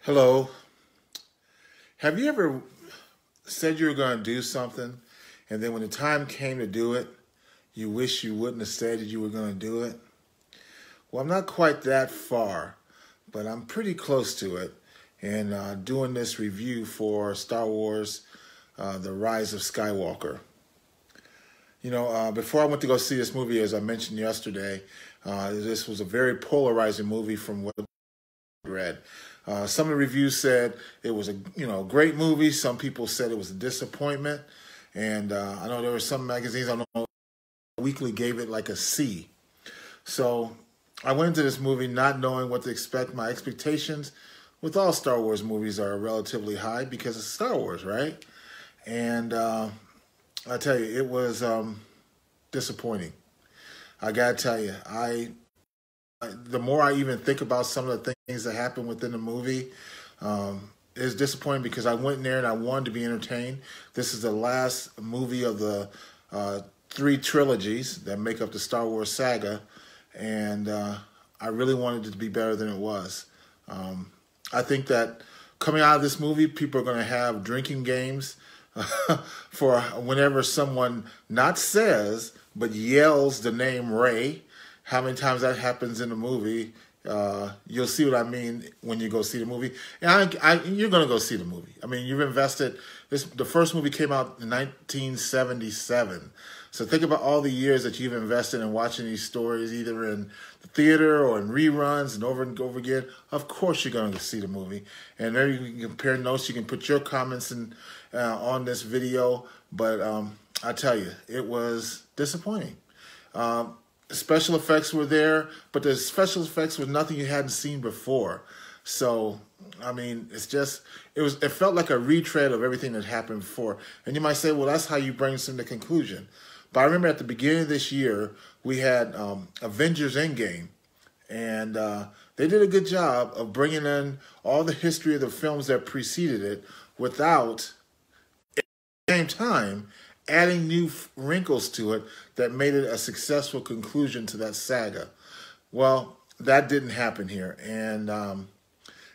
Hello. Have you ever said you were going to do something, and then when the time came to do it, you wish you wouldn't have said that you were going to do it? Well, I'm not quite that far, but I'm pretty close to it. And doing this review for Star Wars, The Rise of Skywalker. Before I went to go see this movie, as I mentioned yesterday, this was a very polarizing movie from what I read. Some of the reviews said it was a great movie. Some people said it was a disappointment. And I know there were some magazines, I don't know, Weekly gave it like a C. So I went into this movie not knowing what to expect. My expectations with all Star Wars movies are relatively high because it's Star Wars, right? And I tell you, it was disappointing. I gotta tell you, the more I even think about some of the things that happened within the movie, it's disappointing because I went in there and I wanted to be entertained. This is the last movie of the three trilogies that make up the Star Wars saga, and I really wanted it to be better than it was. I think that coming out of this movie, people are going to have drinking games for whenever someone not says, but yells the name Rey. How many times that happens in the movie, you'll see what I mean when you go see the movie. And you're going to go see the movie. I mean, you've invested. The first movie came out in 1977. So think about all the years that you've invested in watching these stories, either in the theater or in reruns and over again. Of course you're going to see the movie. And there you can compare notes. You can put your comments on this video. But I tell you, it was disappointing. Special effects were there, but the special effects were nothing you hadn't seen before. So, I mean, it felt like a retread of everything that happened before. And you might say, well, that's how you bring us into conclusion. But I remember at the beginning of this year, we had Avengers Endgame, and they did a good job of bringing in all the history of the films that preceded it without, at the same time, adding new wrinkles to it that made it a successful conclusion to that saga. Well, that didn't happen here. And,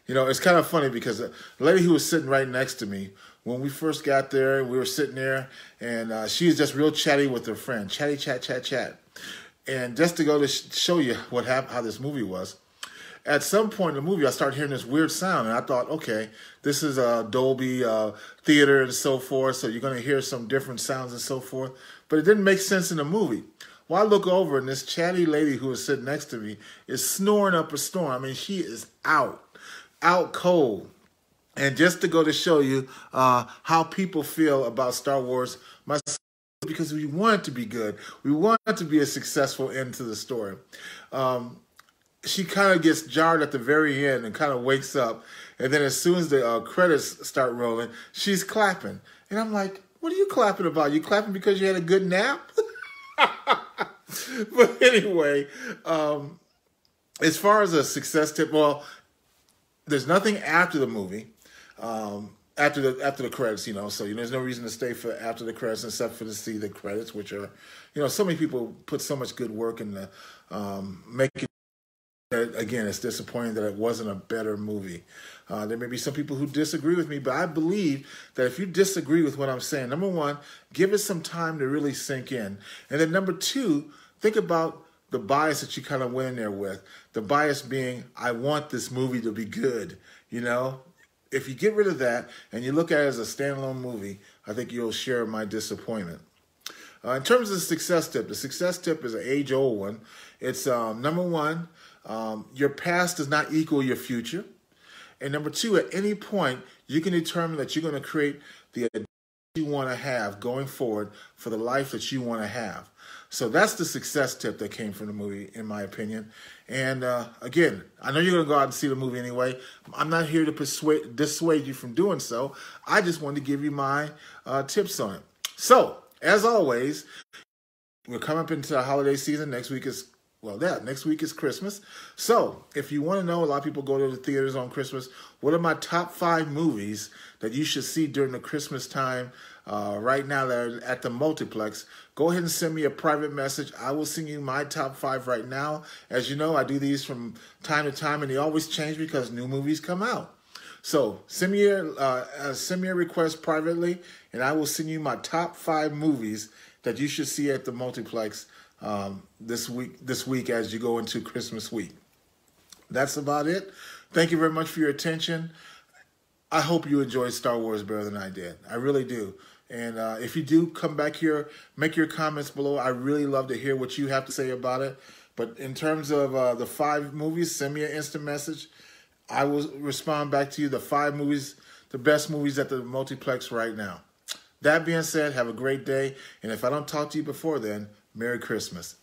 it's kind of funny because the lady who was sitting right next to me, when we first got there, we were sitting there, and she was just real chatty with her friend. Chatty, chat. And just to go to show you how this movie was, at some point in the movie, I started hearing this weird sound, and I thought, okay, this is a Dolby theater and so forth, so you're going to hear some different sounds and so forth. But it didn't make sense in the movie. Well, I look over, and this chatty lady who was sitting next to me is snoring up a storm. I mean, she is out cold. And just to go to show you how people feel about Star Wars, because we want it to be good. We want it to be a successful end to the story. She kind of gets jarred at the very end and kind of wakes up. And then as soon as the credits start rolling, she's clapping. And I'm like, what are you clapping about? You clapping because you had a good nap? But anyway, as far as a success tip, well, there's nothing after the movie, after the credits, so there's no reason to stay for after the credits except for to see the credits, which are, so many people put so much good work into making. Again, it's disappointing that it wasn't a better movie. There may be some people who disagree with me, but I believe that if you disagree with what I'm saying, number one, give it some time to really sink in. And then number two, think about the bias that you kind of went in there with. The bias being, I want this movie to be good, If you get rid of that and you look at it as a standalone movie, I think you'll share my disappointment. In terms of the success tip is an age-old one. It's number one, your past does not equal your future. And number two, at any point, you can determine that you're going to create the identity you want to have going forward for the life that you want to have. So that's the success tip that came from the movie, in my opinion. And again, I know you're going to go out and see the movie anyway. I'm not here to dissuade you from doing so. I just wanted to give you my tips on it. So, as always, we're coming up into the holiday season. Next week is Christmas. So, if you want to know, a lot of people go to the theaters on Christmas. What are my top 5 movies that you should see during the Christmas time right now that are at the multiplex? Go ahead and send me a private message. I will send you my top 5 right now. As you know, I do these from time to time, and they always change because new movies come out. So send me a request privately, and I will send you my top 5 movies that you should see at the multiplex this week as you go into Christmas week. That's about it. Thank you very much for your attention. I hope you enjoyed Star Wars better than I did. I really do. And if you do, come back here, make your comments below. I really love to hear what you have to say about it. But in terms of the 5 movies, send me an instant message. I will respond back to you, the 5 movies, the best movies at the multiplex right now. That being said, have a great day. And if I don't talk to you before then, Merry Christmas.